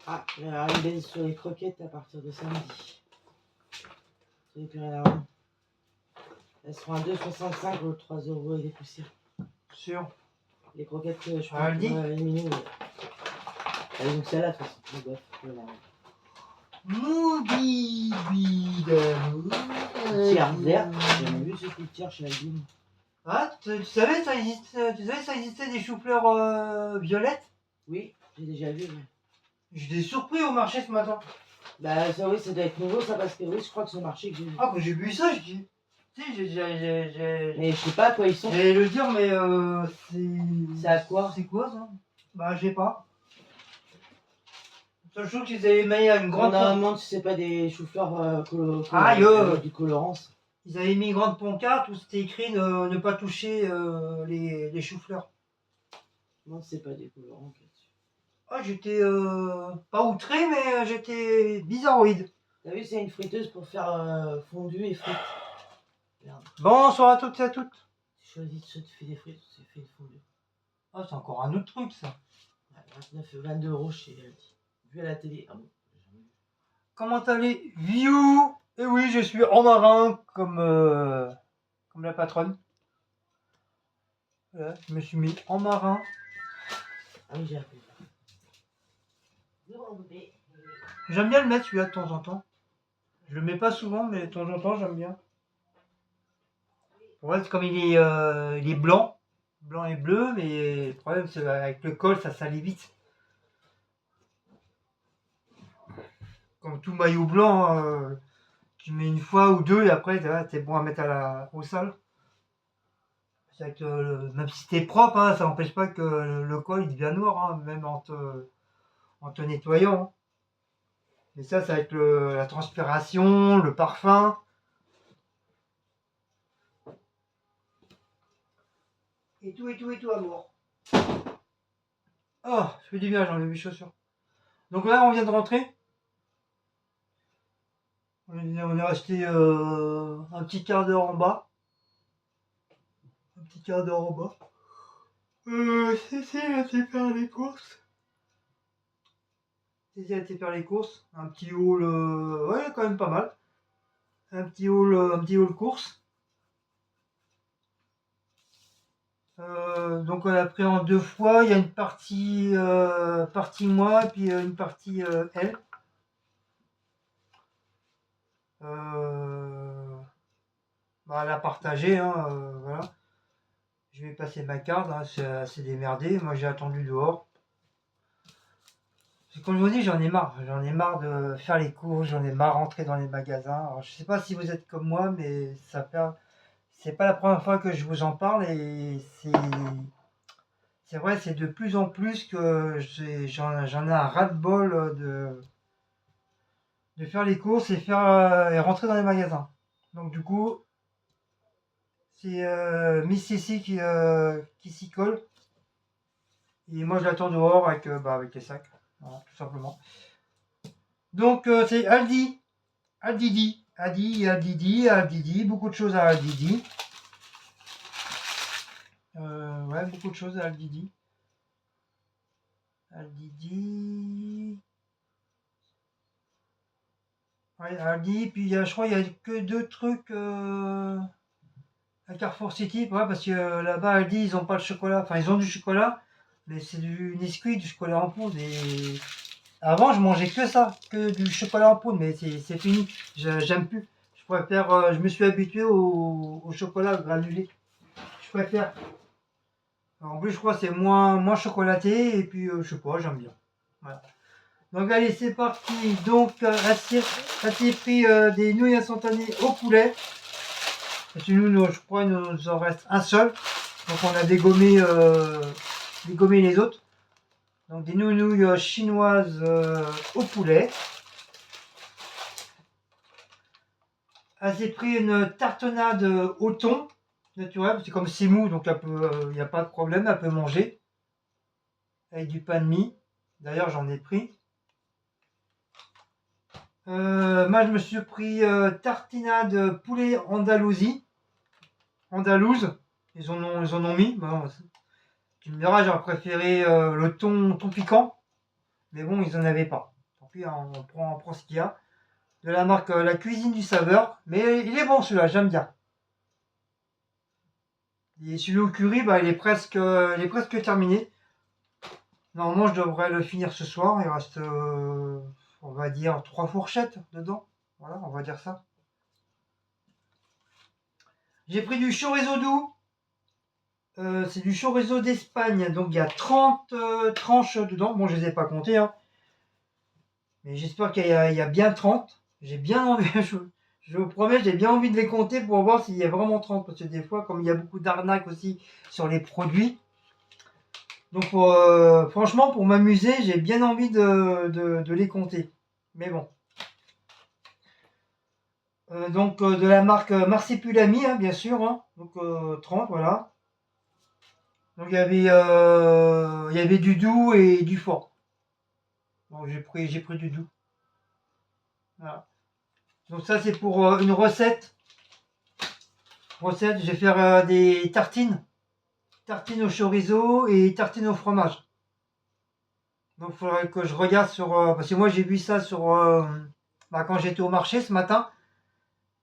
Ah, alors une baisse sur les croquettes à partir de samedi. Sur les Pyrénées-Ardennes. Elles seront à 2,65 au 3 € et des poussières. Sûr. Les croquettes que je Ah, peux éliminer. Donc celle-là, de toute façon, le bœuf. Tiers vert, j'ai jamais vu ce coup de tiers chez Aldi. Ah, tu savais ça existait des choux-fleurs violettes? Oui, j'ai déjà vu. Mais... J'étais surpris au marché ce matin. Bah ça oui, ça doit être nouveau ça parce que oui, je crois que c'est au marché que j'ai vu. Ah, quand j'ai vu ça, je dis... Tu sais, j'ai... Mais je sais pas à quoi ils sont. J'allais le dire, mais c'est à quoi? C'est quoi ça? Bah, je sais pas. Je trouve qu'ils avaient mis une grande... Normalement, tu sais pas des choux-fleurs du colorance. Ils avaient mis une grande pancarte où c'était écrit ne pas toucher les choux-fleurs. Non, c'est pas des colorants là-dessus. Ah, j'étais pas outré, mais j'étais bizarroïde. T'as vu, c'est une friteuse pour faire fondu et frites. Merde. Bonsoir à toutes et à toutes. Tu choisis soit tu fais des frites, soit tu fais des fondus. Ah, c'est encore un autre truc ça. 29 et 22 € chez Aldi. Vu à la télé. Ah bon, comment allez, View? Et oui, je suis en marin comme la patronne. Voilà, je me suis mis en marin. Ah oui, j'ai appris. J'aime bien le mettre celui-là de temps en temps. Je le mets pas souvent, mais de temps en temps j'aime bien. Ouais, c'est comme il est blanc et bleu, mais le problème c'est avec le col ça salit vite. Comme tout maillot blanc, tu mets une fois ou deux et après t'es bon à mettre au sale. Même si t'es propre, hein, ça n'empêche pas que le col il devient noir, hein, même en te nettoyant. Hein. Mais ça, c'est avec la transpiration, le parfum. Et tout, amour. Oh, je fais du bien, j'enlève mes chaussures. Donc là, on vient de rentrer. On est resté un petit quart d'heure en bas. Un petit quart d'heure en bas. Cécile a été faire les courses. Un petit haul, ouais, quand même pas mal. Un petit haul course. Donc on a pris en deux fois. Il y a une partie moi et puis une partie elle. Elle a partagé, hein, voilà. Je vais passer ma carte, hein, c'est démerdé. Moi j'ai attendu dehors. Comme je vous dis, j'en ai marre. J'en ai marre de faire les courses, j'en ai marre de rentrer dans les magasins. Alors, je sais pas si vous êtes comme moi, mais c'est pas la première fois que je vous en parle et c'est vrai, c'est de plus en plus que j'en ai un ras-le-bol de faire les courses et rentrer dans les magasins. Donc du coup, c'est Miss Cissy qui s'y colle. Et moi je l'attends dehors avec les sacs, voilà, tout simplement. Donc c'est Aldidi, beaucoup de choses à Aldidi. Ouais, beaucoup de choses à Aldidi. Ouais, Aldi, puis je crois qu'il n'y a que deux trucs à Carrefour City, ouais, parce que là-bas, Aldi, ils ont pas le chocolat. Enfin, ils ont du chocolat, mais c'est du Nesquik, du chocolat en poudre. Et avant, je mangeais que ça, que du chocolat en poudre, mais c'est fini. J'aime plus. Je préfère. Je me suis habitué au chocolat granulé. Je préfère. En plus, je crois que c'est moins chocolaté, et puis je sais pas, j'aime bien. Voilà. Donc allez, c'est parti. Donc assez pris des nouilles instantanées au poulet. Parce que nous, je crois, il nous en reste un seul. Donc on a dégommé les autres. Donc des nouilles chinoises au poulet. Assez pris une tartenade au thon naturel. C'est comme c'est mou, donc il n'y a pas de problème, elle peut manger. Avec du pain de mie. D'ailleurs, j'en ai pris. Moi, je me suis pris tartinade poulet andalouse. Ils en ont mis. Bon, tu me diras, j'aurais préféré le thon piquant. Mais bon, ils en avaient pas. pis, on prend ce qu'il y a. De la marque La Cuisine du Saveur. Mais il est bon celui-là, j'aime bien. Et celui au curry, bah, il est presque terminé. Normalement, je devrais le finir ce soir. Il reste, on va dire, 3 fourchettes dedans. Voilà, on va dire ça. J'ai pris du chorizo doux. C'est du chorizo d'Espagne. Donc, il y a 30 tranches dedans. Bon, je les ai pas comptées, hein. Mais j'espère qu'il y a bien 30. J'ai bien envie, je vous promets, j'ai bien envie de les compter pour voir s'il y a vraiment 30. Parce que des fois, comme il y a beaucoup d'arnaques aussi sur les produits. Donc franchement, pour m'amuser, j'ai bien envie de les compter. Mais bon. Donc de la marque Marsipulami, hein, bien sûr. Hein. Donc 30, voilà. Donc il y avait du doux et du fort. Donc j'ai pris du doux. Voilà. Donc ça c'est pour une recette. Je vais faire des tartines. Tartines au chorizo et tartines au fromage. Donc il faudrait que je regarde sur... parce que moi j'ai vu ça sur... quand j'étais au marché ce matin.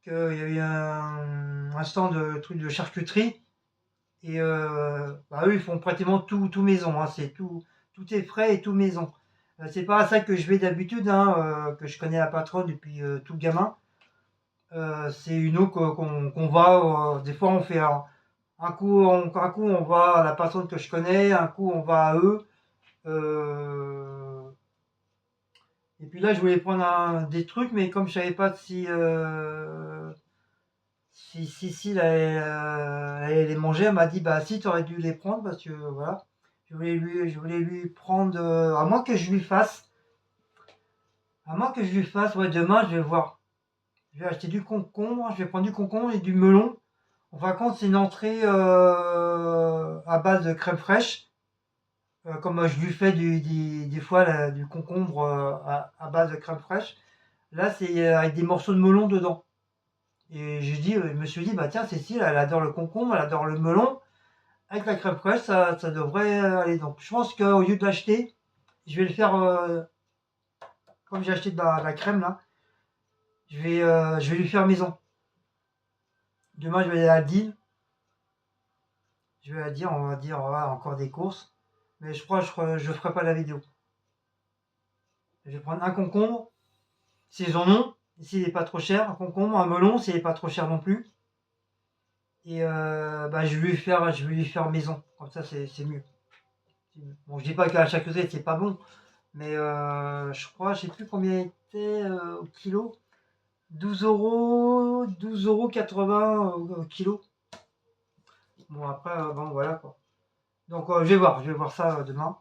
Qu'il y avait un stand de trucs de charcuterie. Et eux ils font pratiquement tout maison. Hein, c'est tout est frais et tout maison. C'est pas à ça que je vais d'habitude, hein, que je connais la patronne depuis tout gamin. C'est une eau qu'on va... des fois on fait un coup on va à la patronne que je connais, un coup on va à eux. Et puis là je voulais prendre des trucs, mais comme je savais pas si elle allait les manger, elle m'a dit bah si tu aurais dû les prendre parce que voilà. Je voulais lui prendre à moins que je lui fasse. Ouais, demain je vais voir. Je vais acheter du concombre, je vais prendre du concombre et du melon. En fin de compte, c'est une entrée à base de crème fraîche. Comme je lui fais des fois du concombre à base de crème fraîche. Là, c'est avec des morceaux de melon dedans. Et je me suis dit, bah tiens, Cécile, elle adore le concombre, elle adore le melon. Avec la crème fraîche, ça devrait aller. Donc, je pense qu'au lieu de l'acheter, je vais le faire comme j'ai acheté de la crème là. Je vais lui faire maison. Demain, je vais aller à Deal. Je vais la dire, on va dire, voilà, encore des courses. Mais je crois que je ferai pas la vidéo. Je vais prendre un concombre, s'ils en ont, s'il n'est pas trop cher. Un concombre, un melon, s'il n'est pas trop cher non plus. Et je vais lui faire maison. Comme ça, c'est mieux. Bon, je dis pas qu'à chaque recette c'est pas bon, mais je crois, je sais plus combien il était au kilo. 12,80 € au kilo. Bon après, bon voilà quoi. Donc je vais voir ça demain.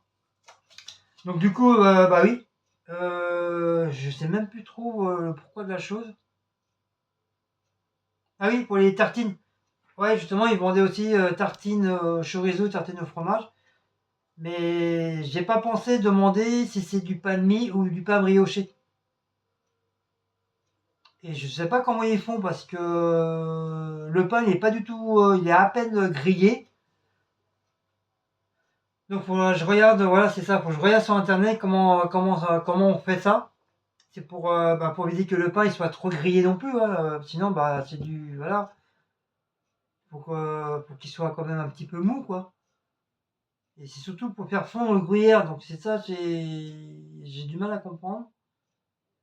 Donc du coup, bah oui, je sais même plus trop le pourquoi de la chose. Ah oui, pour les tartines. Ouais, justement, ils vendaient aussi tartines chorizo, tartines au fromage. Mais j'ai pas pensé demander si c'est du pain de mie ou du pain brioché. Et je sais pas comment ils font parce que le pain il est pas du tout, il est à peine grillé. Donc faut que je regarde, voilà c'est ça, faut que je regarde sur internet comment on fait ça. C'est pour éviter que le pain il soit trop grillé non plus, hein, sinon bah c'est du voilà, faut qu'il soit quand même un petit peu mou quoi. Et c'est surtout pour faire fondre le gruyère, donc c'est ça j'ai du mal à comprendre.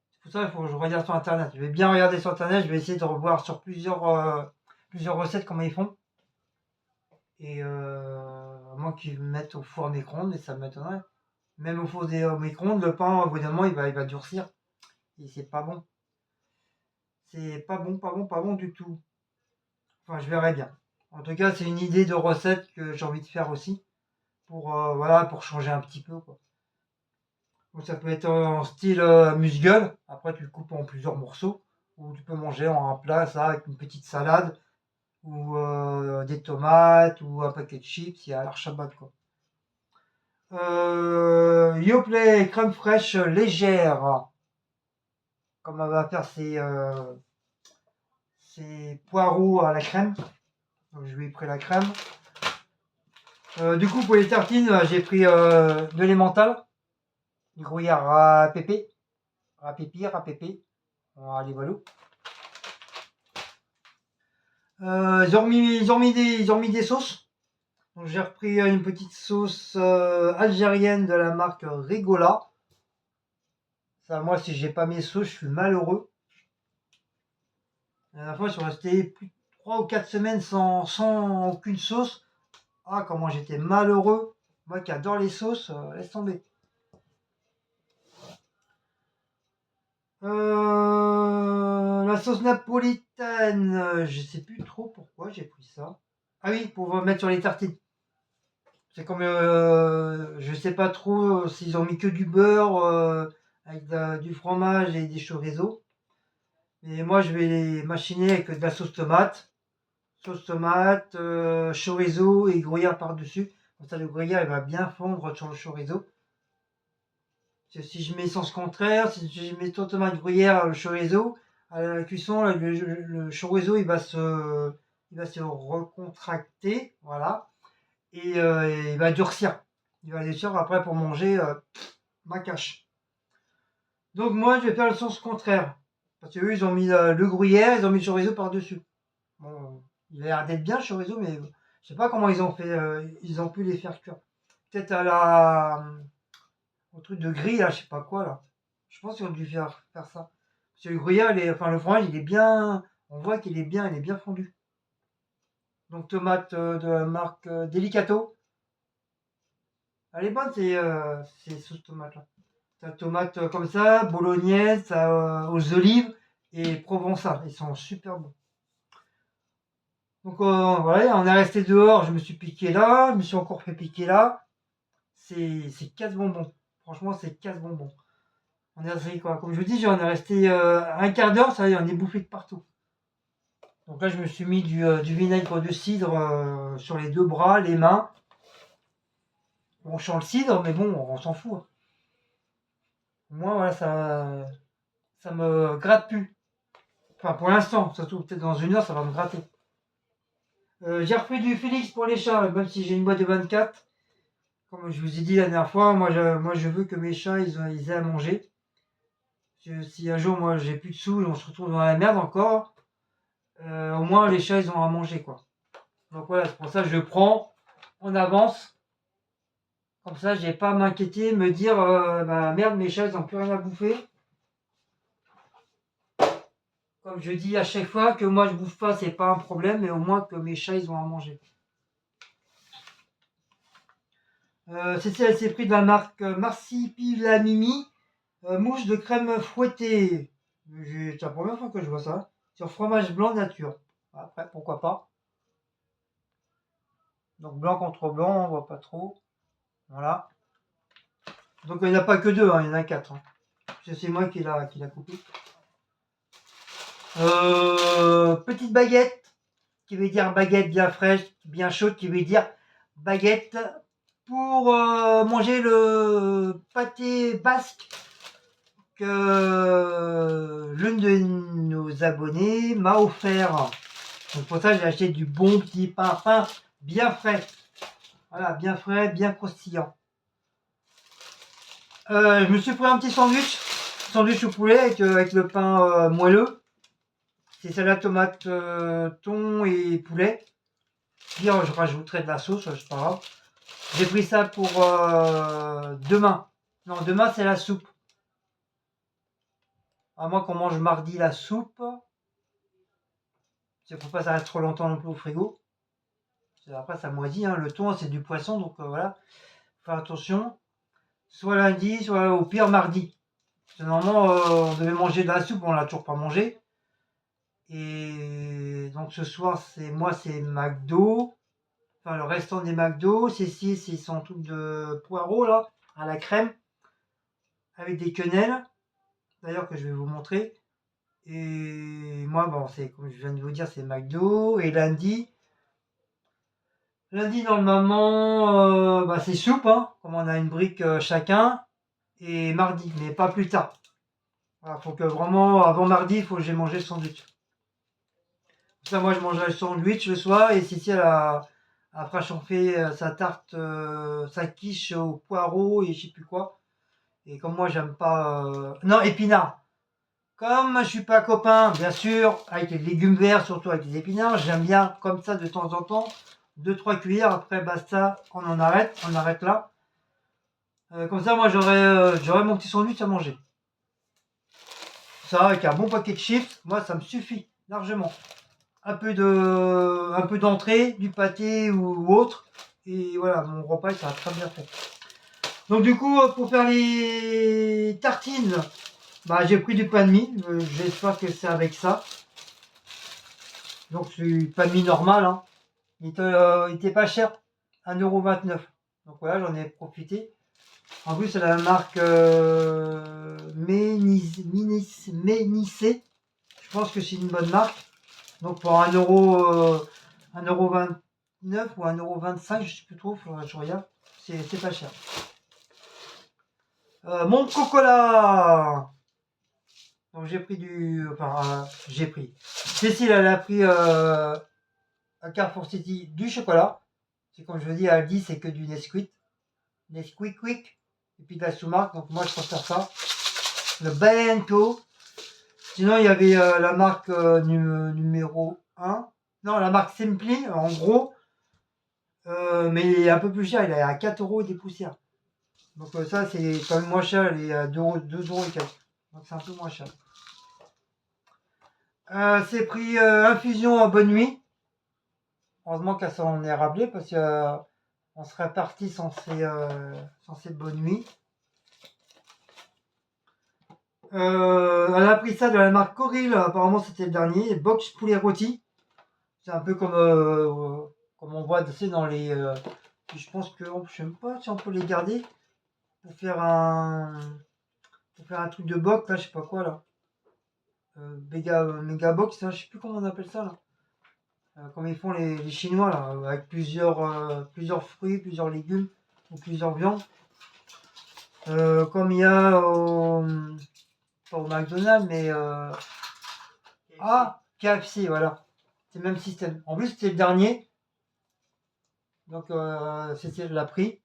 C'est pour ça qu'il faut que je regarde sur internet. Je vais bien regarder sur internet, je vais essayer de revoir sur plusieurs recettes comment ils font. Et à moins qu'ils mettent au four à micro-ondes, et ça m'étonnerait. Même au four au micro-ondes, le pain, au bout d'un moment, il va durcir. Et c'est pas bon. C'est pas bon, pas bon, pas bon du tout. Enfin, je verrai bien. En tout cas, c'est une idée de recette que j'ai envie de faire aussi. Voilà, pour changer un petit peu, quoi. Donc, ça peut être en style amuse-gueule. Après, tu le coupes en plusieurs morceaux. Ou tu peux manger en un plat, ça, avec une petite salade. Ou des tomates. Ou un paquet de chips. Il y a l'archabad, quoi. Yoplait crème fraîche légère. Comme elle va faire ses poireaux à la crème. Donc, je lui ai pris la crème. Du coup, pour les tartines, j'ai pris de l'emmental, du gruyère à pépé. Rapépi, rapépé. Allez, voilà. Ils ont mis des sauces. Donc j'ai repris une petite sauce algérienne de la marque Rigola. Ça, moi, si j'ai pas mes sauces, je suis malheureux. La dernière fois, je suis resté plus de 3 ou 4 semaines sans aucune sauce. Ah, comment j'étais malheureux. Moi qui adore les sauces, laisse tomber. La sauce napolitaine, je sais plus trop pourquoi j'ai pris ça. Ah oui, pour mettre sur les tartines. C'est comme, je sais pas trop s'ils ont mis que du beurre avec du fromage et des chorizo. Mais moi, je vais les machiner avec de la sauce tomate. Sauce tomate, chorizo et gruyère par-dessus. Comme ça, le gruyère, il va bien fondre sur le chorizo. Si je mets sens contraire, si je mets tomate, gruyère, le chorizo, à la cuisson, le chorizo, il va se recontracter. Voilà. Et il va durcir. Il va durcir après pour manger ma cache. Donc moi, je vais faire le sens contraire. Parce que eux, ils ont mis le gruyère, ils ont mis le chorizo par-dessus. Bon, il a l'air d'être bien le chorizo, mais je sais pas comment ils ont fait, ils ont pu les faire cuire. Peut-être au truc de grille, là, je sais pas quoi, là. Je pense qu'ils ont dû faire ça. Parce que le gruyère, enfin le fromage, il est bien, on voit qu'il est bien fondu. Donc tomate de la marque Delicato. Elle est bonne, ces sauces tomates là. T'as tomate comme ça, bolognaise, aux olives et provençal. Ils sont super bons. Donc voilà, on est resté dehors, je me suis piqué là, je me suis encore fait piquer là. C'est casse bonbons. Franchement, c'est casse bonbons. On est resté quoi? Comme je vous dis, on est resté un quart d'heure, ça y est, on est bouffé de partout. Donc là, je me suis mis du vinaigre de cidre sur les deux bras, les mains. On sent le cidre, mais bon, on s'en fout. Moi, voilà, ça me gratte plus. Enfin, pour l'instant, surtout peut-être dans une heure, ça va me gratter. J'ai repris du Félix pour les chats, même si j'ai une boîte de 24. Comme je vous ai dit la dernière fois, moi je veux que mes chats ils aient à manger. Si un jour moi j'ai plus de sous et on se retrouve dans la merde encore, au moins les chats ils ont à manger quoi. Donc voilà, c'est pour ça que je prends en avance. Comme ça, j'ai pas à m'inquiéter, me dire bah merde, mes chats ils ont plus rien à bouffer. Comme je dis à chaque fois, que moi je bouffe pas, c'est pas un problème, mais au moins que mes chats ils ont à manger. Ceci, elle s'est pris de la marque Marsipilamimi, mousse de crème fouettée. C'est la première fois que je vois ça. Sur fromage blanc nature. Après, pourquoi pas. Donc blanc contre blanc, on voit pas trop. Voilà. Donc il n'y en a pas que deux, hein, il y en a quatre. Hein. C'est moi qui l'a coupé. Petite baguette, qui veut dire baguette bien fraîche, bien chaude, qui veut dire baguette pour manger le pâté basque que l'une de nos abonnés m'a offert. Donc pour ça, j'ai acheté du bon petit pain bien frais. Voilà, bien frais, bien croustillant. Je me suis pris un petit sandwich au poulet avec le pain moelleux. C'est salade tomate, thon et poulet. Puis je rajouterai de la sauce, c'est pas grave. J'ai pris ça pour demain. Non, demain c'est la soupe. À moins qu'on mange mardi la soupe. Il ne faut pas ça reste trop longtemps non plus au frigo. Après ça moisit, hein. Le thon c'est du poisson, donc voilà. Faut faire attention. Soit lundi, soit au pire mardi. Normalement on devait manger de la soupe, on l'a toujours pas mangé. Et donc ce soir c'est McDo. Enfin le restant des McDo. Ceci c'est son truc de poireaux là, à la crème. Avec des quenelles. D'ailleurs que je vais vous montrer. Et moi, bon, c'est comme je viens de vous dire, c'est McDo. Et lundi, normalement, bah, c'est soupe, hein, comme on a une brique chacun. Et mardi, mais pas plus tard. Voilà, faut que vraiment, avant mardi, il faut que j'ai mangé le sandwich. Pour ça, moi, je mangerai le sandwich le soir. Et Cécile, après, j'en fais sa tarte, sa quiche au poireau et je sais plus quoi. Et comme moi, j'aime pas... Non, épinards. Comme je suis pas copain, bien sûr, avec les légumes verts, surtout avec les épinards, j'aime bien comme ça de temps en temps, 2-3 cuillères, après basta, on arrête là. Comme ça, moi j'aurais mon petit sandwich à manger. Ça, avec un bon paquet de chips, moi ça me suffit largement. Un peu d'entrée, du pâté ou autre, et voilà, mon repas il sera très bien fait. Donc du coup, pour faire les tartines, bah, j'ai pris du pain de mie, j'espère que c'est avec ça. Donc c'est du pain de mie normal, hein. Il était pas cher, 1,29 €. Donc voilà, j'en ai profité. En plus, c'est la marque Ménissé. Je pense que c'est une bonne marque. Donc pour 1,29 € ou 1,25 €, je sais plus trop, faudra que je regarde. C'est pas cher. Mon Coca-Cola. Donc j'ai pris j'ai pris. Cécile, elle a pris à Carrefour City du chocolat. C'est comme je vous dis, à Aldi, c'est que du Nesquik. Nesquik Quick. Et puis de la sous-marque. Donc moi, je préfère ça. Le Bento. Sinon, il y avait la marque numéro 1. Non, la marque Simply, en gros. Mais il est un peu plus cher. Il est à 4 € des poussières. Donc ça, c'est quand même moins cher. Il est à 2 € et quelques. Donc c'est un peu moins cher. C'est pris infusion en bonne nuit. Heureusement qu'elle s'en est rappelée parce que on serait parti sans ces bonnes nuits. Elle a pris ça de la marque Coril, apparemment c'était le dernier. Box poulet rôti. C'est un peu comme on voit dans les. Je pense que je sais même pas si on peut les garder pour faire un truc de box là, je sais pas quoi là. Méga box, là, je sais plus comment on appelle ça là. Comme ils font les Chinois là, avec plusieurs fruits, plusieurs légumes ou plusieurs viandes. Comme il y a pas au McDonald's, mais KFC, voilà. C'est le même système. En plus, c'était le dernier. Donc, c'était l'a prix.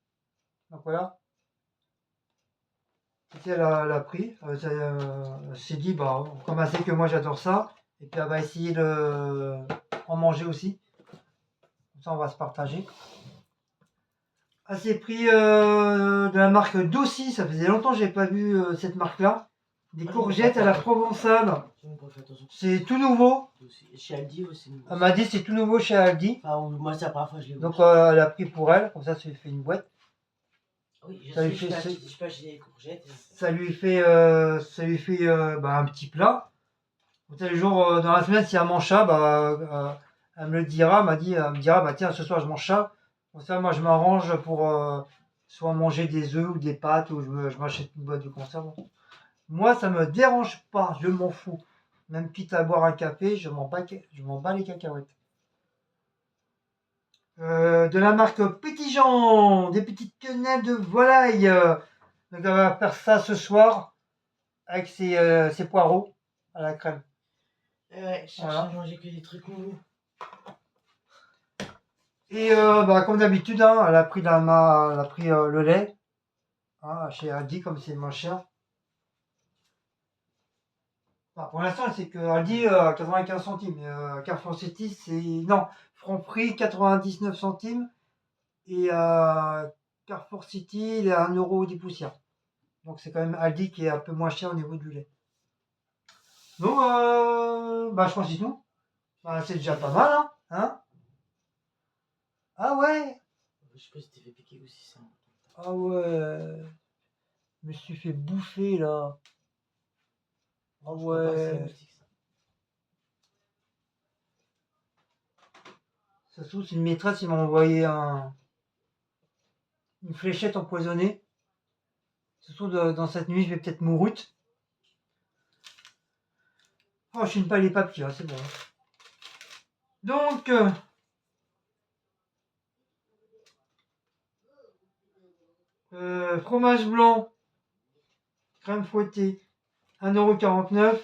Donc voilà. C'était l'a prix. Elle s'est dit, bah, comme elle sait que moi j'adore ça. Et puis elle va essayer de en manger aussi. Comme ça, on va se partager. Elle s'est pris de la marque Dossi. Ça faisait longtemps que j'ai pas vu cette marque-là. Des courgettes à la provençale. C'est tout nouveau. Chez Aldi aussi. Elle m'a dit c'est tout nouveau chez Aldi. Enfin, moi, c'est la première fois que je l'ai vu. Donc elle a pris pour elle. Comme ça lui fait une boîte. Oui, je Ça lui sais, fait- je sais pas, j'ai des courgettes. Ça lui fait bah, un petit plat. Comme ça, le jour dans la semaine, si elle mange ça, bah, elle me le dira. Elle me dira, bah tiens, ce soir je mange ça. Comme ça, moi je m'arrange pour soit manger des œufs ou des pâtes ou je m'achète une boîte de conserve. Moi, ça me dérange pas, je m'en fous. Même quitte à boire un café, je m'en bats les cacahuètes. De la marque Petit Jean, des petites quenelles de volaille. Donc on va faire ça ce soir avec ses poireaux à la crème. Ouais, je cherche Voilà. à manger que des trucs nouveaux. Et bah, comme d'habitude, hein, elle a pris le lait hein, chez Aldi comme c'est moins cher. Enfin, pour l'instant, c'est que Aldi 95 centimes. Carrefour City, c'est. Non, Franprix 99 centimes. Et Carrefour City, il est à 1 € des poussières. Donc c'est quand même Aldi qui est un peu moins cher au niveau du lait. Donc, bah, je crois que c'est tout. Bah, c'est déjà pas mal, hein. Ah ouais. Je sais pas si t'es fait piquer aussi ça. Ah ouais. Je me suis fait bouffer là. Ah Je crois pas que c'est un ouais. moustique, ça. Ça se trouve, c'est une maîtresse, il m'a envoyé une fléchette empoisonnée. Ça se trouve, dans cette nuit, je vais peut-être mourir. Oh, je suis pas les papiers, hein, c'est bon. Donc, fromage blanc, crème fouettée, 1,49 €.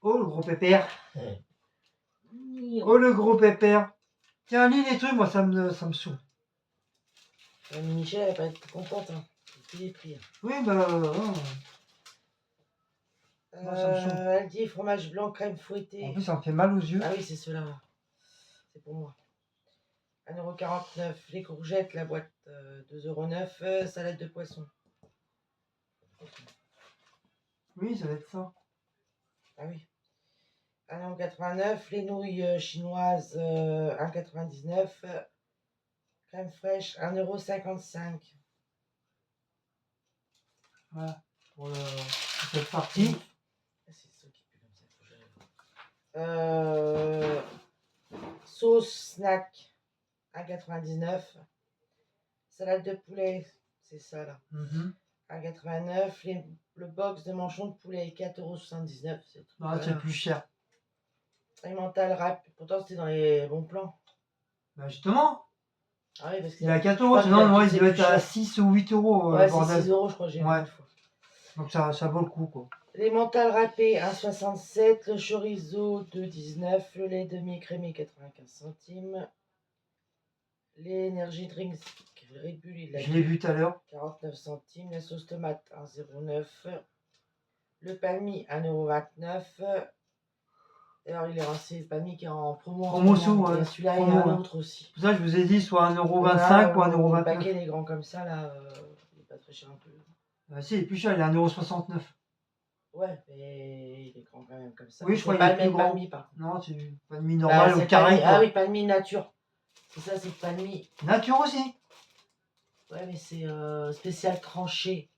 Oh, le gros pépère. Oh, le gros pépère. Tiens, lis les trucs, moi, ça me saoule. Michel, elle va pas être contente. Hein. puis les prix. Hein. Oui, bah. Moi, ça me saoule. Elle dit fromage blanc, crème fouettée. En plus, ça me fait mal aux yeux. Ah oui, c'est ceux-là. C'est pour moi. 1,49 €. Les courgettes, la boîte 2,09 €. Salade de poisson. Oui, ça va être ça. Ah oui. 1,89 €. Les nouilles chinoises 1,99 €. Crème fraîche 1,55 €. Voilà. Pour cette partie. Ah, c'est ça qui pue comme ça. Faut que j'aille. Sauce snack 1,99 €. Salade de poulet, c'est ça là. 1,89 €. Le box de manchon de poulet 4,79 €. Non, c'est plus cher. Alimental rap. Pourtant c'était dans les bons plans. Bah justement, Ah oui, parce il est à 4 €, sinon moi il doit être à 6 ou 8 €. Ouais, bordel. c'est 6 € je crois que j'ai vu Ouais. une fois. Donc ça vaut le coup quoi. Les mentales râpées 1,67 €. Le chorizo 2,19 €. Le lait demi-écrémé 95 centimes. Les energy drinks Red Bull, il l'a Je l'ai vu tout à l'heure. 49 centimes. La sauce tomate 1,09 €. Le palmi 1,29 €. Alors il est resté le palmi qui est en promo. Promotion, ouais. Et celui-là, il y Promo, a un ouais. autre aussi. C'est pour ça que je vous ai dit soit 1,25 € ou Le 1,29 €. paquet des grands comme ça, là, il est pas très cher un peu. Si, il est plus cher, il est à 1,69 €. Ouais, mais il est grand quand même comme ça. Oui, je crois qu'il qu'il est est pas plus le même grand. palmi par contre. Non, c'est palmi normal c'est au carré. palmi. Quoi. Ah oui, palmi nature. C'est ça, c'est le palmi. Nature aussi. Ouais, mais c'est spécial tranché.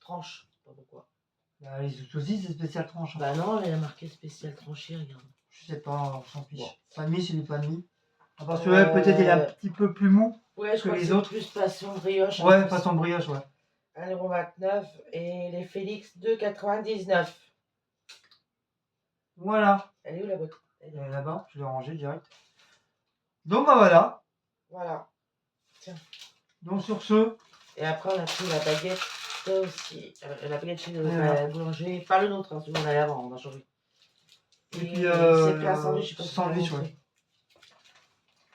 Tranche, je sais pas pourquoi. Bah, les autres aussi, c'est spécial tranche. Hein. Bah non, il a marqué spécial tranché, regarde. Je sais pas, on s'en fiche. Bon. Palmi, c'est du palmi. À part celui-là, peut-être il est un petit peu plus mou. Ouais, je que crois les que autres. c'est plus passion brioche. Ouais, façon brioche, ouais. 1,29 € et les Félix 2,99 €. Voilà. Elle est où la boîte? Elle est là-bas, je l'ai rangée direct. Donc bah voilà. Voilà. Donc sur ce. Et après on a pris la baguette aussi. La baguette chez Voilà. le boulanger. Pas le nôtre, hein, celui qu'on avait avant, on a changé. Et puis c'est pris un sandwich, je sais pas si sandwich, tu l'as ouais. montré.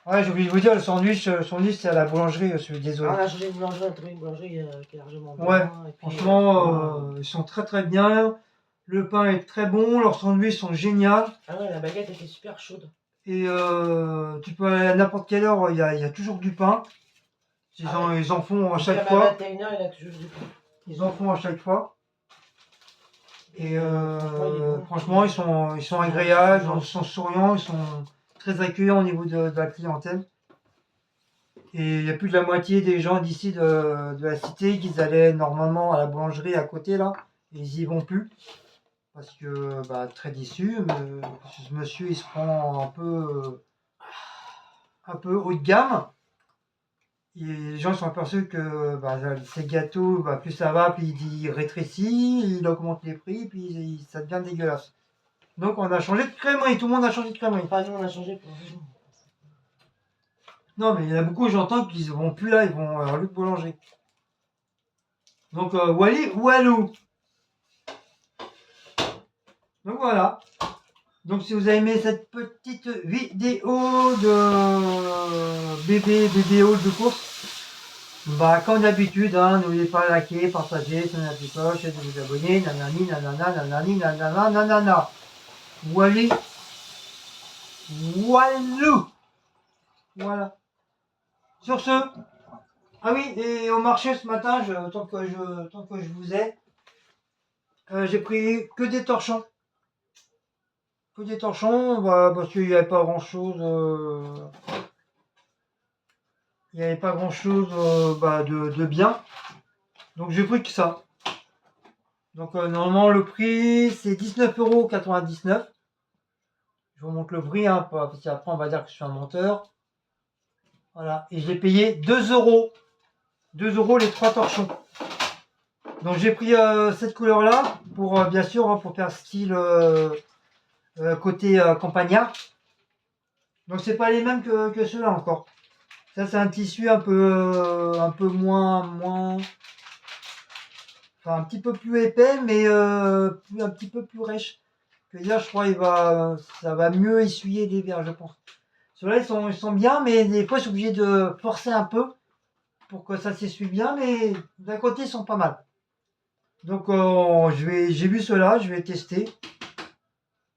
Ouais, j'ai oublié de vous dire, le sandwich c'est à la boulangerie, je suis désolé. Ah, on a changé de boulangerie, on a trouvé une boulangerie qui est largement bien. Ouais, et puis, franchement, ils sont très très bien. Le pain est très bon, leurs sandwichs sont géniaux. Ah ouais, la baguette était super chaude. Et tu peux aller à n'importe quelle heure, il y a toujours du pain. Ils en font à chaque fois. À 21 h, il a toujours du pain. Ils en font à chaque fois. Et franchement, ils sont agréables, ils sont souriants, ils sont très accueillants au niveau de la clientèle. Et il y a plus de la moitié des gens d'ici de la cité qui allaient normalement à la boulangerie à côté là. Et ils y vont plus. Parce que très déçu. Ce monsieur il se prend un peu haut de gamme. Et les gens sont aperçus que ces gâteaux, plus ça va, plus il rétrécit, il augmente les prix, puis ça devient dégueulasse. Donc on a changé de crèmerie, tout le monde a changé de crèmerie. Enfin, nous on a changé pour raison. Non, mais il y en a beaucoup, j'entends qu'ils ne vont plus là, ils vont à Luc Boulanger. Donc Wally, Walou. Donc voilà. Donc si vous avez aimé cette petite vidéo de BBO de course, comme d'habitude, n'oubliez pas de liker, partager, sonner la petite cloche et de vous abonner. Nanani, nanana, nanani, nanana, nanana. Wally, Walou. Voilà. Sur ce, ah oui, et au marché ce matin, tant que je vous ai, j'ai pris que des torchons. Que des torchons, parce qu'il n'y avait pas grand chose. Il n'y avait pas grand chose de bien. Donc j'ai pris que ça. Donc normalement le prix c'est 19,99 €. Je vous montre le prix, parce qu'après on va dire que je suis un menteur. Voilà, et je l'ai payé 2 €. 2 € les 3 torchons. Donc j'ai pris cette couleur là pour bien sûr pour faire style côté campagnard. Donc c'est pas les mêmes que ceux-là encore. Ça c'est un tissu un peu moins enfin un petit peu plus épais mais un petit peu plus rêche. Que hier je crois ça va mieux essuyer les verres je pense. Ceux-là ils sont bien mais des fois je suis obligé de forcer un peu pour que ça s'essuie bien, mais d'un côté, ils sont pas mal. Donc, j'ai vu cela, je vais tester.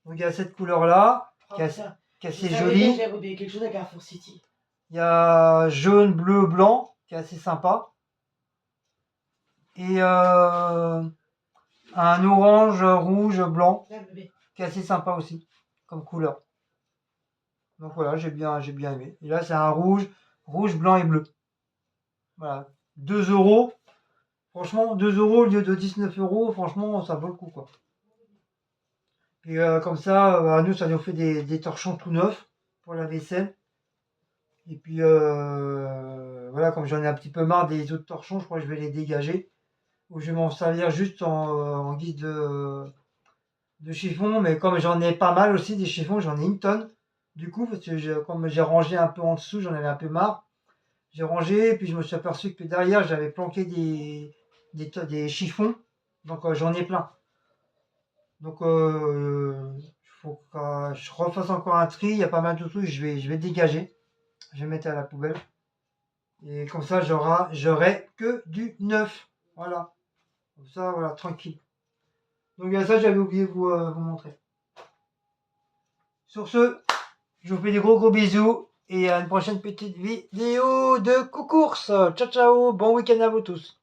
Donc, il y a cette couleur-là, qui est putain. qui est Je assez savais bien que jolie. j'avais oublié quelque chose à Carrefour City. Il y a jaune, bleu, blanc, qui est assez sympa. Et un orange, rouge, blanc, Là, bébé. qui est assez sympa aussi, comme couleur. Donc voilà, j'ai bien aimé. Et là, c'est un rouge, blanc et bleu. Voilà, 2 €. Franchement, 2 € au lieu de 19 €, franchement, ça vaut le coup, quoi. Et comme ça, nous, ça nous fait des torchons tout neufs pour la vaisselle. Et puis, voilà, comme j'en ai un petit peu marre des autres torchons, je crois que je vais les dégager. Ou je vais m'en servir juste en guise de chiffon. Mais comme j'en ai pas mal aussi, des chiffons, j'en ai une tonne. Du coup, parce que comme j'ai rangé un peu en dessous, j'en avais un peu marre. J'ai rangé, puis je me suis aperçu que derrière, j'avais planqué des chiffons. Donc, j'en ai plein. Donc, il faut que je refasse encore un tri. Il y a pas mal de trucs, je vais dégager. Je vais mettre à la poubelle. Et comme ça, j'aurai que du neuf. Voilà. Comme ça, voilà, tranquille. Donc, ça, j'avais oublié de vous montrer. Sur ce, je vous fais des gros bisous. Et à une prochaine petite vidéo de course. Ciao, ciao. Bon week-end à vous tous.